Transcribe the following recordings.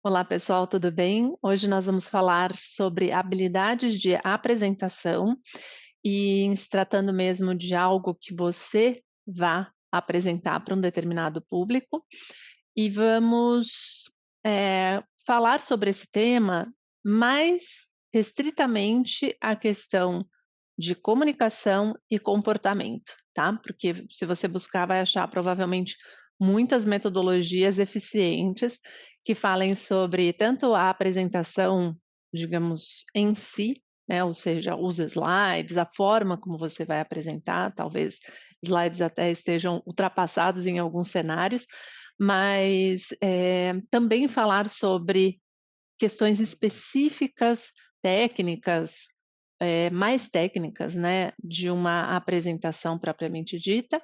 Olá pessoal, tudo bem? Hoje nós vamos falar sobre habilidades de apresentação e em se tratando mesmo de algo que você vá apresentar para um determinado público e vamos falar sobre esse tema mais restritamente a questão de comunicação e comportamento, tá? Porque se você buscar, vai achar provavelmente muitas metodologias eficientes que falem sobre tanto a apresentação, digamos, em si, né? Ou seja, os slides, a forma como você vai apresentar, talvez slides até estejam ultrapassados em alguns cenários, mas também falar sobre questões específicas, técnicas, mais técnicas, né, de uma apresentação propriamente dita,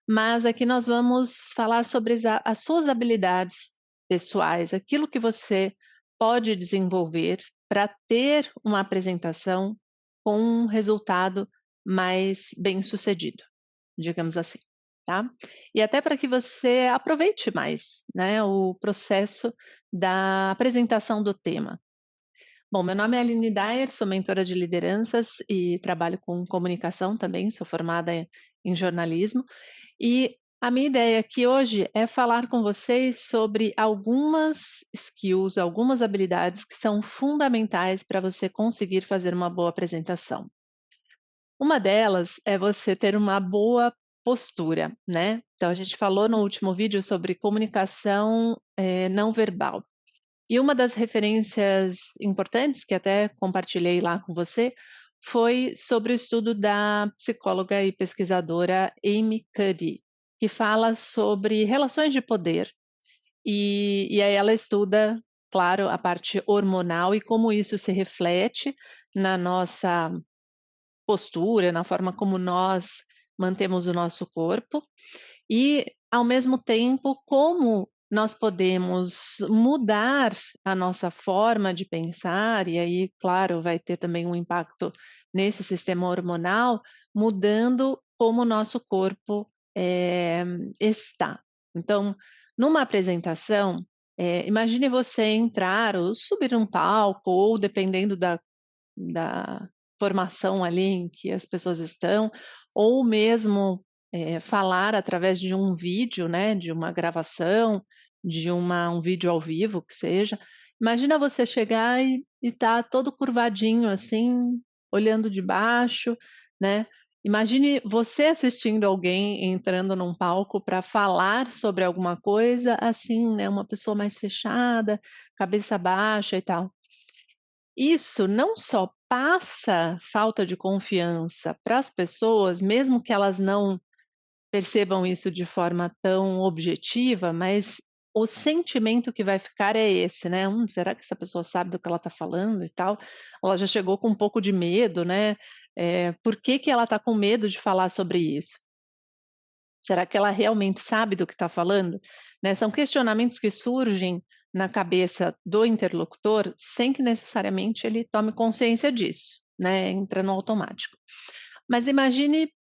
mas aqui nós vamos falar sobre as suas habilidades pessoais, aquilo que você pode desenvolver para ter uma apresentação com um resultado mais bem-sucedido, digamos assim, tá? E até para que você aproveite mais, né, o processo da apresentação do tema. Bom, meu nome é Aline Dayer, sou mentora de lideranças e trabalho com comunicação também, sou formada em jornalismo. E a minha ideia aqui hoje é falar com vocês sobre algumas skills, algumas habilidades que são fundamentais para você conseguir fazer uma boa apresentação. Uma delas é você ter uma boa postura, né? Então, a gente falou no último vídeo sobre comunicação não verbal. E uma das referências importantes, que até compartilhei lá com você, foi sobre o estudo da psicóloga e pesquisadora Amy Cuddy, que fala sobre relações de poder. E aí ela estuda, claro, a parte hormonal e como isso se reflete na nossa postura, na forma como nós mantemos o nosso corpo. E, ao mesmo tempo, como nós podemos mudar a nossa forma de pensar, e aí, claro, vai ter também um impacto nesse sistema hormonal, mudando como o nosso corpo está. Então, numa apresentação, imagine você entrar ou subir um palco, ou dependendo da formação ali em que as pessoas estão, ou mesmo, falar através de um vídeo, né, de uma gravação, de um vídeo ao vivo que seja. Imagina você chegar e tá todo curvadinho, assim, olhando de baixo, né. Imagine você assistindo alguém entrando num palco para falar sobre alguma coisa, assim, né, uma pessoa mais fechada, cabeça baixa e tal. Isso não só passa falta de confiança para as pessoas, mesmo que elas não percebam isso de forma tão objetiva, mas o sentimento que vai ficar é esse, né: será que essa pessoa sabe do que ela está falando e tal?". Ela já chegou com um pouco de medo, né, por que que ela está com medo de falar sobre isso? Será que ela realmente sabe do que está falando? Né, são questionamentos que surgem na cabeça do interlocutor sem que necessariamente ele tome consciência disso, né, entra no automático. Mas imagine,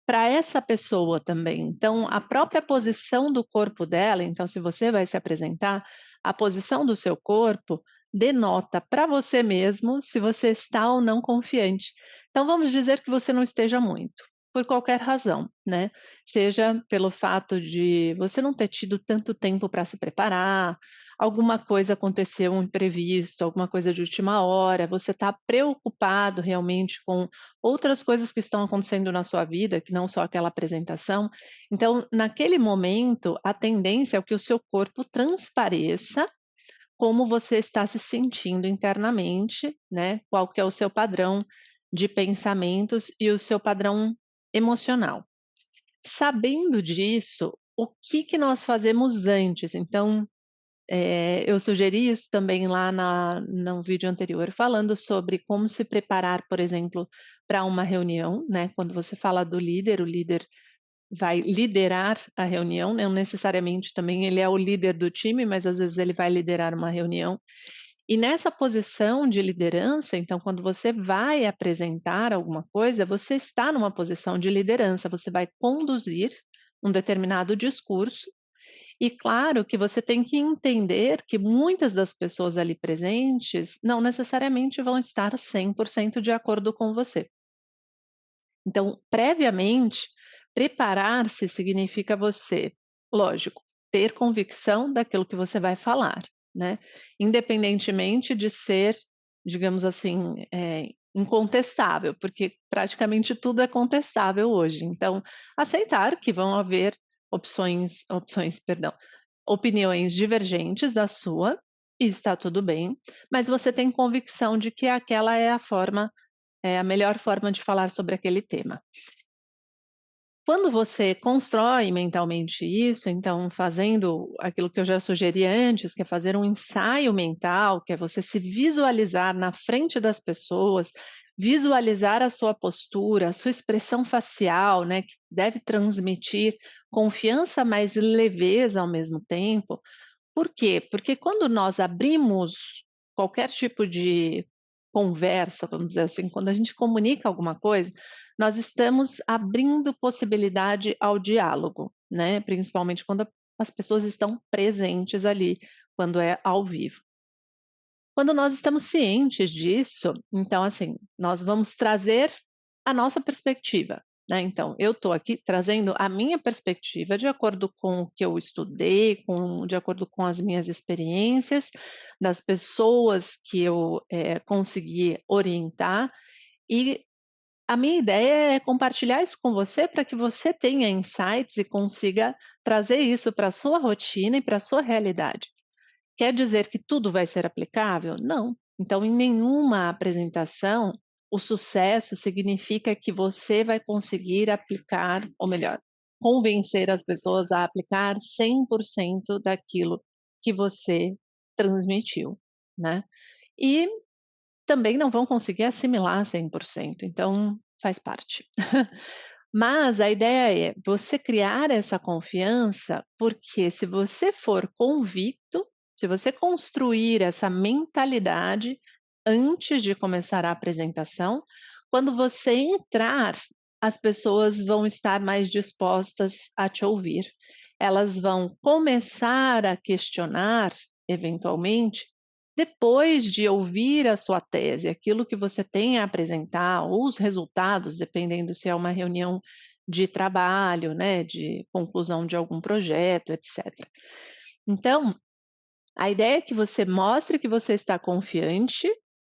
para essa pessoa também, então a própria posição do corpo dela, então se você vai se apresentar, a posição do seu corpo denota para você mesmo se você está ou não confiante. Então vamos dizer que você não esteja muito, por qualquer razão, né, seja pelo fato de você não ter tido tanto tempo para se preparar, alguma coisa aconteceu, um imprevisto, alguma coisa de última hora, você está preocupado realmente com outras coisas que estão acontecendo na sua vida, que não só aquela apresentação. Então, naquele momento, a tendência é que o seu corpo transpareça como você está se sentindo internamente, né, qual que é o seu padrão de pensamentos e o seu padrão emocional. Sabendo disso, o que que nós fazemos antes? Então, eu sugeri isso também lá no vídeo anterior, falando sobre como se preparar, por exemplo, para uma reunião, né, quando você fala do líder, o líder vai liderar a reunião, não necessariamente também ele é o líder do time, mas às vezes ele vai liderar uma reunião. E nessa posição de liderança, então, quando você vai apresentar alguma coisa, você está numa posição de liderança, você vai conduzir um determinado discurso E claro que você tem que entender que muitas das pessoas ali presentes não necessariamente vão estar 100% de acordo com você. Então, previamente, preparar-se significa você, lógico, ter convicção daquilo que você vai falar, né, independentemente de ser, digamos assim, incontestável, porque praticamente tudo é contestável hoje. Então, aceitar que vão haver perdão, opiniões divergentes da sua, e está tudo bem, mas você tem convicção de que aquela é a melhor forma de falar sobre aquele tema. Quando você constrói mentalmente isso, então fazendo aquilo que eu já sugeri antes, que é fazer um ensaio mental, que é você se visualizar na frente das pessoas, visualizar a sua postura, a sua expressão facial, né, que deve transmitir confiança, mas leveza ao mesmo tempo. Por quê? Porque quando nós abrimos qualquer tipo de conversa, vamos dizer assim, quando a gente comunica alguma coisa, nós estamos abrindo possibilidade ao diálogo, né, principalmente quando as pessoas estão presentes ali, quando é ao vivo. Quando nós estamos cientes disso, então, assim, nós vamos trazer a nossa perspectiva, né. Então, eu estou aqui trazendo a minha perspectiva de acordo com o que eu estudei, de acordo com as minhas experiências, das pessoas que eu, consegui orientar, e a minha ideia é compartilhar isso com você para que você tenha insights e consiga trazer isso para a sua rotina e para a sua realidade. Quer dizer que tudo vai ser aplicável? Não. Então, em nenhuma apresentação, o sucesso significa que você vai conseguir aplicar, ou melhor, convencer as pessoas a aplicar 100% daquilo que você transmitiu, né. E também não vão conseguir assimilar 100%, então faz parte. Mas a ideia é você criar essa confiança, porque se você for convicto, se você construir essa mentalidade antes de começar a apresentação, quando você entrar, as pessoas vão estar mais dispostas a te ouvir. Elas vão começar a questionar, eventualmente, depois de ouvir a sua tese, aquilo que você tem a apresentar, ou os resultados, dependendo se é uma reunião de trabalho, né, de conclusão de algum projeto, etc. Então, a ideia é que você mostre que você está confiante,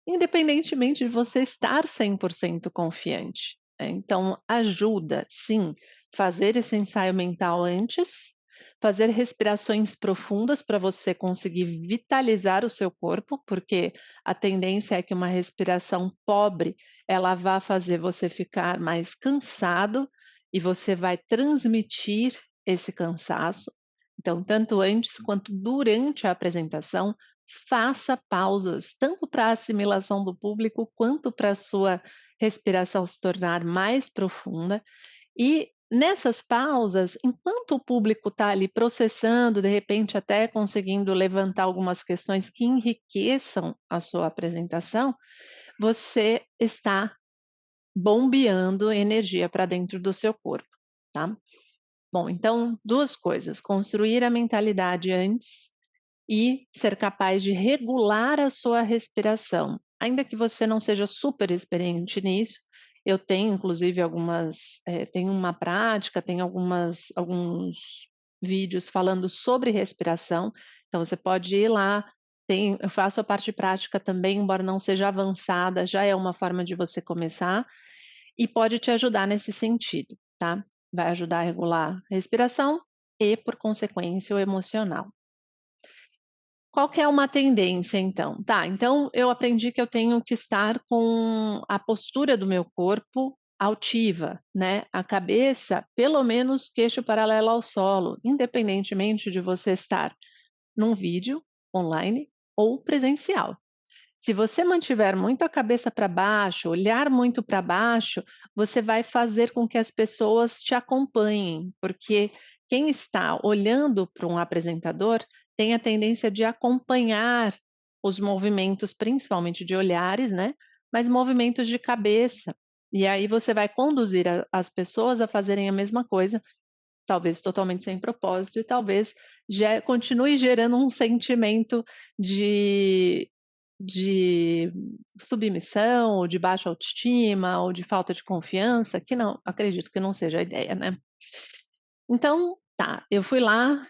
independentemente de você estar 100% confiante, né. Então ajuda, sim, fazer esse ensaio mental antes, fazer respirações profundas para você conseguir vitalizar o seu corpo, porque a tendência é que uma respiração pobre, ela vá fazer você ficar mais cansado e você vai transmitir esse cansaço. Então, tanto antes quanto durante a apresentação, faça pausas, tanto para a assimilação do público, quanto para a sua respiração se tornar mais profunda. E nessas pausas, enquanto o público está ali processando, de repente até conseguindo levantar algumas questões que enriqueçam a sua apresentação, você está bombeando energia para dentro do seu corpo, tá? Bom, então 2 coisas: construir a mentalidade antes e ser capaz de regular a sua respiração. Ainda que você não seja super experiente nisso, eu tenho inclusive tenho uma prática, tenho alguns vídeos falando sobre respiração, então você pode ir lá, eu faço a parte prática também, embora não seja avançada, já é uma forma de você começar, e pode te ajudar nesse sentido, tá. Vai ajudar a regular a respiração e, por consequência, o emocional. Qual que é uma tendência então? Tá, então eu aprendi que eu tenho que estar com a postura do meu corpo altiva, né, a cabeça pelo menos queixo paralelo ao solo, independentemente de você estar num vídeo online ou presencial. Se você mantiver muito a cabeça para baixo, olhar muito para baixo, você vai fazer com que as pessoas te acompanhem, porque quem está olhando para um apresentador tem a tendência de acompanhar os movimentos, principalmente de olhares, né, mas movimentos de cabeça. E aí você vai conduzir as pessoas a fazerem a mesma coisa, talvez totalmente sem propósito e talvez continue gerando um sentimento de de submissão ou de baixa autoestima ou de falta de confiança, que não acredito que não seja a ideia, né. Então, tá, eu fui lá,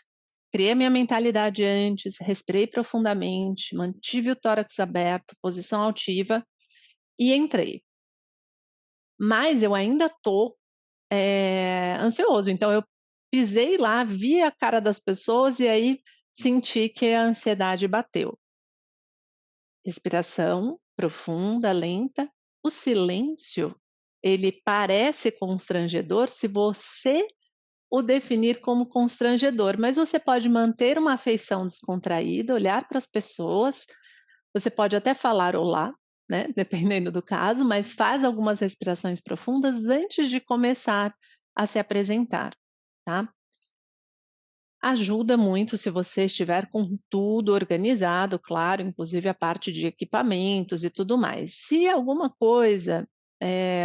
criei a minha mentalidade antes, respirei profundamente, mantive o tórax aberto, posição altiva e entrei. Mas eu ainda tô, ansioso, então eu pisei lá, vi a cara das pessoas e aí senti que a ansiedade bateu. Respiração profunda, lenta. O silêncio, ele parece constrangedor se você o definir como constrangedor, mas você pode manter uma afeição descontraída, olhar para as pessoas, você pode até falar olá, né, dependendo do caso, mas faz algumas respirações profundas antes de começar a se apresentar, tá? Ajuda muito se você estiver com tudo organizado, claro, inclusive a parte de equipamentos e tudo mais. Se alguma coisa,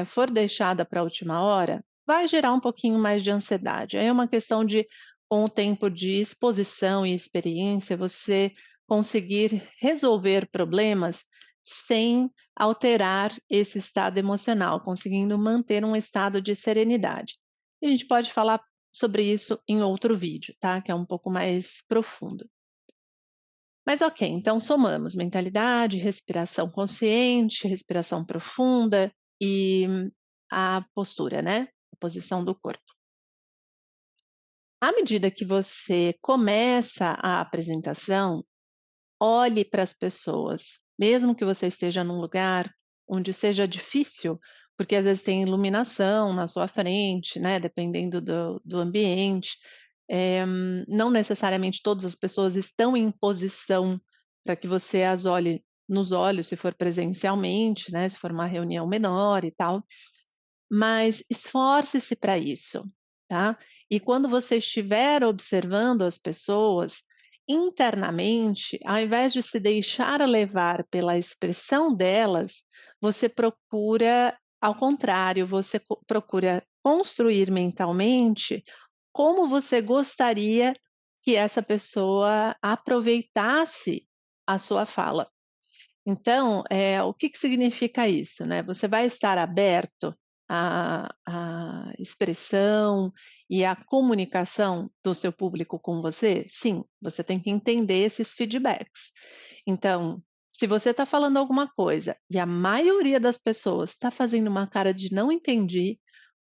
for deixada para a última hora, vai gerar um pouquinho mais de ansiedade. Aí é uma questão de, com o tempo de exposição e experiência, você conseguir resolver problemas sem alterar esse estado emocional, conseguindo manter um estado de serenidade. E a gente pode falar sobre isso em outro vídeo, tá, que é um pouco mais profundo. Mas ok, então somamos mentalidade, respiração consciente, respiração profunda e a postura, né, a posição do corpo. À medida que você começa a apresentação, olhe para as pessoas, mesmo que você esteja num lugar onde seja difícil, porque às vezes tem iluminação na sua frente, né, dependendo do ambiente, não necessariamente todas as pessoas estão em posição para que você as olhe nos olhos, se for presencialmente, né, se for uma reunião menor e tal, mas esforce-se para isso, tá. E quando você estiver observando as pessoas, internamente, ao invés de se deixar levar pela expressão delas, você procura, ao contrário, você procura construir mentalmente como você gostaria que essa pessoa aproveitasse a sua fala. Então, o que que significa isso, né? Você vai estar aberto à expressão e à comunicação do seu público com você? Sim, você tem que entender esses feedbacks. Então, se você está falando alguma coisa e a maioria das pessoas está fazendo uma cara de não entendi,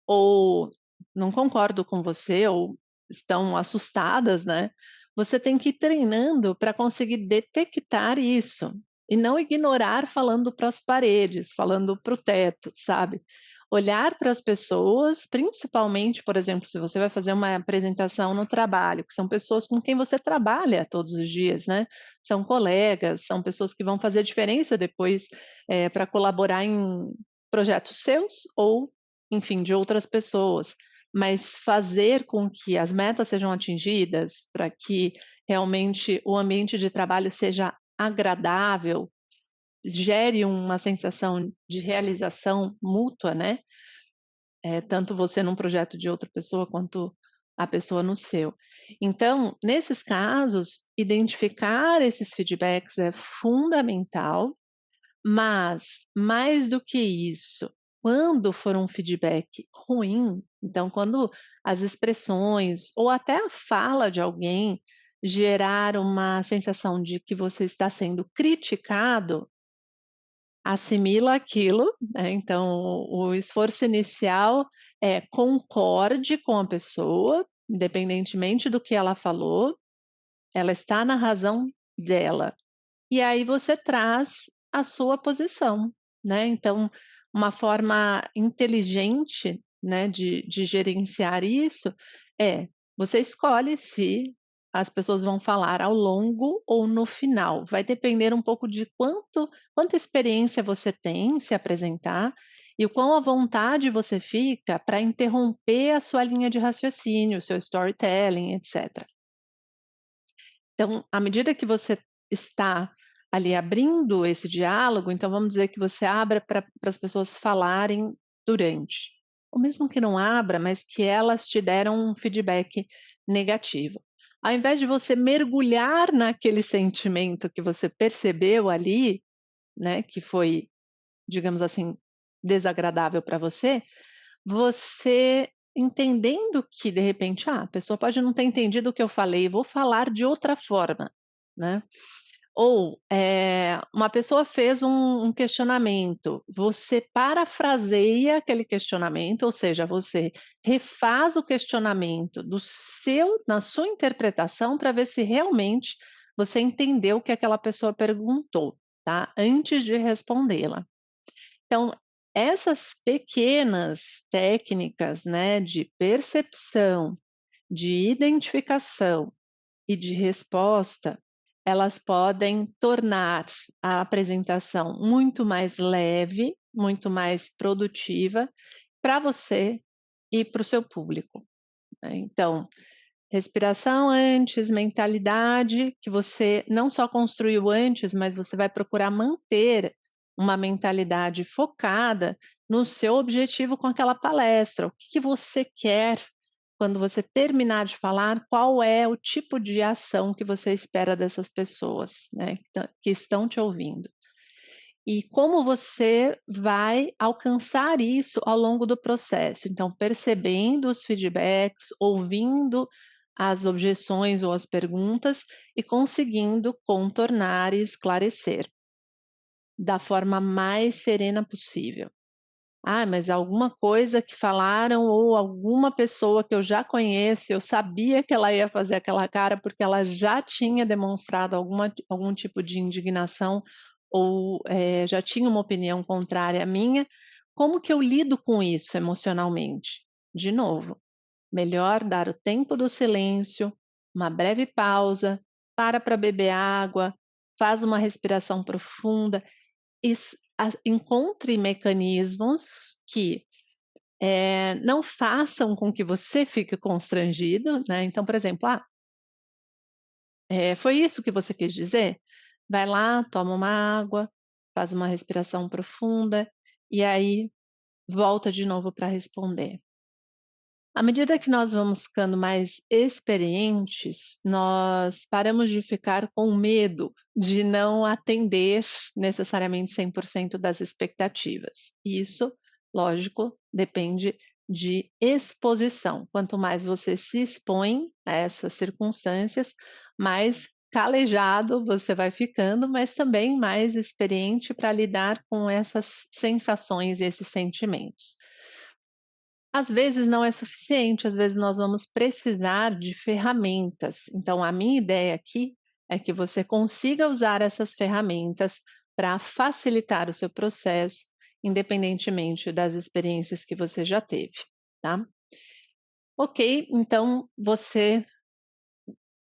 ou não concordo com você, ou estão assustadas, né, você tem que ir treinando para conseguir detectar isso, e não ignorar falando para as paredes, falando para o teto, sabe. Olhar para as pessoas, principalmente, por exemplo, se você vai fazer uma apresentação no trabalho, que são pessoas com quem você trabalha todos os dias, né, são colegas, são pessoas que vão fazer diferença depois, para colaborar em projetos seus ou, enfim, de outras pessoas, mas fazer com que as metas sejam atingidas, para que realmente o ambiente de trabalho seja agradável, gere uma sensação de realização mútua, né, tanto você num projeto de outra pessoa, quanto a pessoa no seu. Então, nesses casos, identificar esses feedbacks é fundamental, mas, mais do que isso, quando for um feedback ruim, então quando as expressões ou até a fala de alguém gerar uma sensação de que você está sendo criticado, assimila aquilo, né, então o esforço inicial é concorde com a pessoa, independentemente do que ela falou, ela está na razão dela. E aí você traz a sua posição, né, então uma forma inteligente, né, de gerenciar isso é, você escolhe se as pessoas vão falar ao longo ou no final, vai depender um pouco de quanta experiência você tem em se apresentar e o quão à vontade você fica para interromper a sua linha de raciocínio, o seu storytelling, etcétera. Então, à medida que você está ali abrindo esse diálogo, então vamos dizer que você abra para as pessoas falarem durante. ou mesmo que não abra, mas que elas te deram um feedback negativo. Ao invés de você mergulhar naquele sentimento que você percebeu ali, né, que foi, digamos assim, desagradável para você, você entendendo que de repente, a pessoa pode não ter entendido o que eu falei, vou falar de outra forma, né. Ou, uma pessoa fez um questionamento, você parafraseia aquele questionamento, ou seja, você refaz o questionamento do seu na sua interpretação para ver se realmente você entendeu o que aquela pessoa perguntou, tá, antes de respondê-la. Então, essas pequenas técnicas, né, de percepção, de identificação e de resposta, elas podem tornar a apresentação muito mais leve, muito mais produtiva para você e para o seu público, né. Então, respiração antes, mentalidade que você não só construiu antes, mas você vai procurar manter uma mentalidade focada no seu objetivo com aquela palestra. O que que você quer quando você terminar de falar, qual é o tipo de ação que você espera dessas pessoas, né, que estão te ouvindo. E como você vai alcançar isso ao longo do processo. Então, percebendo os feedbacks, ouvindo as objeções ou as perguntas e conseguindo contornar e esclarecer da forma mais serena possível. Ah, mas alguma coisa que falaram ou alguma pessoa que eu já conheço, eu sabia que ela ia fazer aquela cara, porque ela já tinha demonstrado algum tipo de indignação ou, já tinha uma opinião contrária à minha. Como que eu lido com isso emocionalmente? De novo, melhor dar o tempo do silêncio, uma breve pausa, para beber água, faz uma respiração profunda, encontre mecanismos que, não façam com que você fique constrangido, né, então, por exemplo: "Ah, foi isso que você quis dizer?". Vai lá, toma uma água, faz uma respiração profunda, e aí volta de novo para responder. À medida que nós vamos ficando mais experientes, nós paramos de ficar com medo de não atender necessariamente 100% das expectativas. Isso, lógico, depende de exposição. Quanto mais você se expõe a essas circunstâncias, mais calejado você vai ficando, mas também mais experiente para lidar com essas sensações e esses sentimentos. Às vezes não é suficiente, às vezes nós vamos precisar de ferramentas. Então, a minha ideia aqui é que você consiga usar essas ferramentas para facilitar o seu processo, independentemente das experiências que você já teve, tá? Ok, então você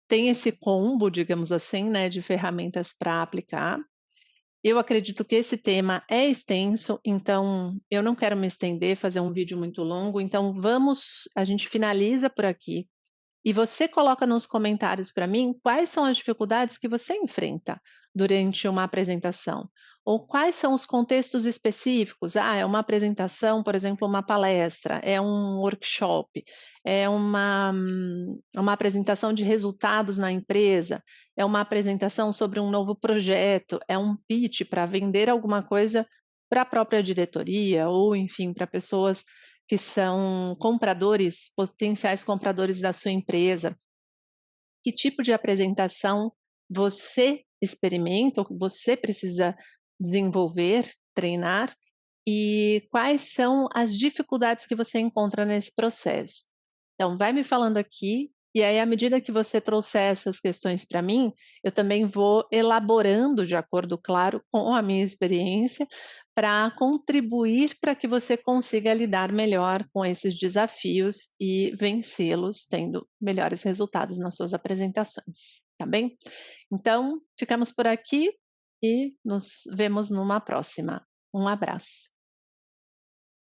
tem esse combo, digamos assim, né, de ferramentas para aplicar. Eu acredito que esse tema é extenso, então eu não quero me estender, fazer um vídeo muito longo, então a gente finaliza por aqui. E você coloca nos comentários para mim quais são as dificuldades que você enfrenta durante uma apresentação. Ou quais são os contextos específicos? Ah, é uma apresentação, por exemplo, uma palestra, é um workshop, é uma apresentação de resultados na empresa, é uma apresentação sobre um novo projeto, é um pitch para vender alguma coisa para a própria diretoria, ou enfim, para pessoas que são compradores, potenciais compradores da sua empresa. Que tipo de apresentação você experimenta ou que você precisa desenvolver, treinar, e quais são as dificuldades que você encontra nesse processo. Então vai me falando aqui, e aí à medida que você trouxer essas questões para mim, eu também vou elaborando de acordo, claro, com a minha experiência, para contribuir para que você consiga lidar melhor com esses desafios e vencê-los, tendo melhores resultados nas suas apresentações, tá bem? Então, ficamos por aqui e nos vemos numa próxima. Um abraço.